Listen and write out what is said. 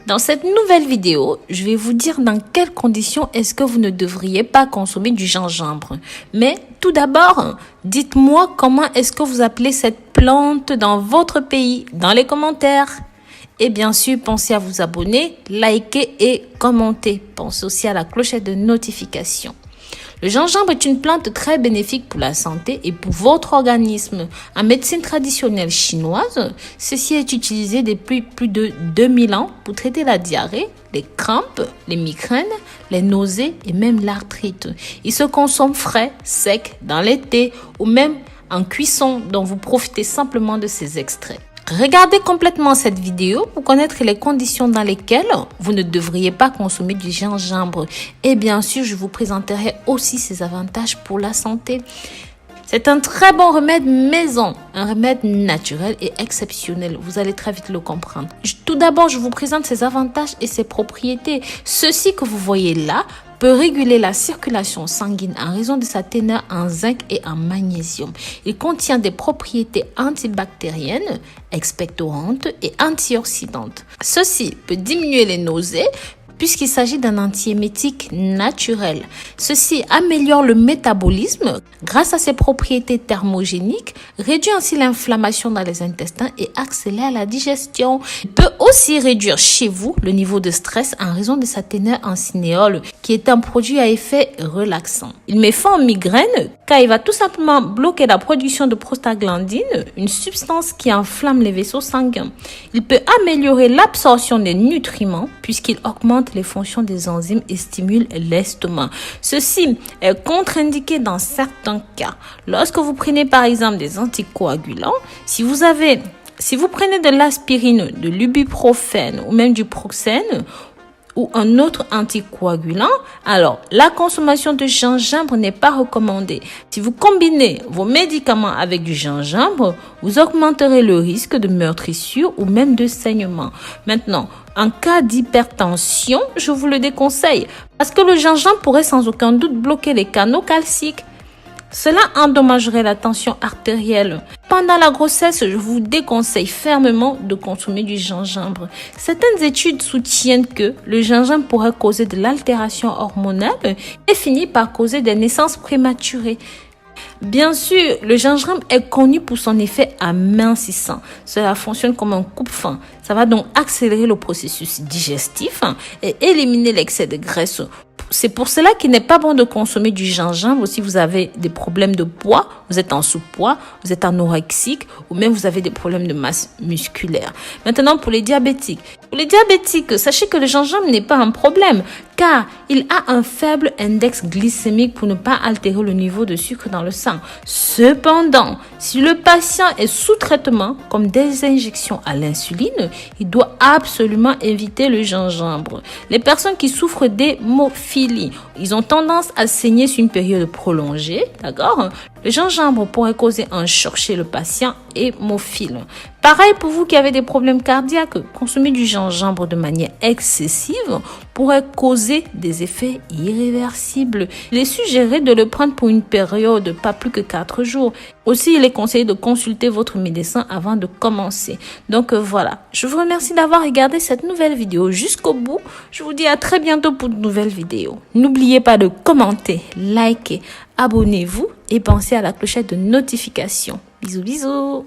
Dans cette nouvelle vidéo, je vais vous dire dans quelles conditions est-ce que vous ne devriez pas consommer du gingembre. Mais tout d'abord, dites-moi comment est-ce que vous appelez cette plante dans votre pays, dans les commentaires. Et bien sûr, pensez à vous abonner, liker et commenter. Pensez aussi à la clochette de notification. Le gingembre est une plante très bénéfique pour la santé et pour votre organisme. En médecine traditionnelle chinoise, ceci est utilisé depuis plus de 2000 ans pour traiter la diarrhée, les crampes, les migraines, les nausées et même l'arthrite. Il se consomme frais, sec, dans l'été ou même en cuisson, dont vous profitez simplement de ces extraits. Regardez complètement cette vidéo pour connaître les conditions dans lesquelles vous ne devriez pas consommer du gingembre. Et bien sûr, je vous présenterai aussi ses avantages pour la santé. C'est un très bon remède maison, un remède naturel et exceptionnel. Vous allez très vite le comprendre. Tout d'abord, je vous présente ses avantages et ses propriétés. Ceci que vous voyez là peut réguler la circulation sanguine en raison de sa teneur en zinc et en magnésium. Il contient des propriétés antibactériennes, expectorantes et antioxydantes. Ceci peut diminuer les nausées puisqu'il s'agit d'un antiémétique naturel. Ceci améliore le métabolisme grâce à ses propriétés thermogéniques, réduit ainsi l'inflammation dans les intestins et accélère la digestion. Il peut aussi réduire chez vous le niveau de stress en raison de sa teneur en cinéole, qui est un produit à effet relaxant. Il met fin aux migraines car il va tout simplement bloquer la production de prostaglandine, une substance qui enflamme les vaisseaux sanguins. Il peut améliorer l'absorption des nutriments puisqu'il augmente les fonctions des enzymes et stimule l'estomac. Ceci est contre-indiqué dans certains cas. Lorsque vous prenez par exemple des anticoagulants, si vous prenez de l'aspirine, de l'ibuprofène ou même du proxène, ou un autre anticoagulant, alors la consommation de gingembre n'est pas recommandée. Si vous combinez vos médicaments avec du gingembre, vous augmenterez le risque de meurtrissure ou même de saignement. Maintenant, en cas d'hypertension, je vous le déconseille parce que le gingembre pourrait sans aucun doute bloquer les canaux calciques. Cela endommagerait la tension artérielle. Pendant la grossesse, je vous déconseille fermement de consommer du gingembre. Certaines études soutiennent que le gingembre pourrait causer de l'altération hormonale et finit par causer des naissances prématurées. Bien sûr, le gingembre est connu pour son effet amincissant. Cela fonctionne comme un coupe-faim. Ça va donc accélérer le processus digestif et éliminer l'excès de graisse. C'est pour cela qu'il n'est pas bon de consommer du gingembre si vous avez des problèmes de poids, vous êtes en sous-poids, vous êtes anorexique ou même vous avez des problèmes de masse musculaire. Maintenant, pour les diabétiques. Pour les diabétiques, sachez que le gingembre n'est pas un problème car il a un faible index glycémique pour ne pas altérer le niveau de sucre dans le sang. Cependant, si le patient est sous traitement, comme des injections à l'insuline, il doit absolument éviter le gingembre. Les personnes qui souffrent d'hémophilie, ils ont tendance à saigner sur une période prolongée, d'accord? Le gingembre pourrait causer un choc chez le patient hémophile. Pareil pour vous qui avez des problèmes cardiaques, consommer du gingembre de manière excessive pourrait causer des effets irréversibles. Il est suggéré de le prendre pour une période pas plus que 4 jours. Aussi, il est conseillé de consulter votre médecin avant de commencer. Donc voilà, je vous remercie d'avoir regardé cette nouvelle vidéo jusqu'au bout. Je vous dis à très bientôt pour de nouvelles vidéos. N'oubliez pas de commenter, liker, abonnez-vous et pensez à la clochette de notification. Bisous, bisous.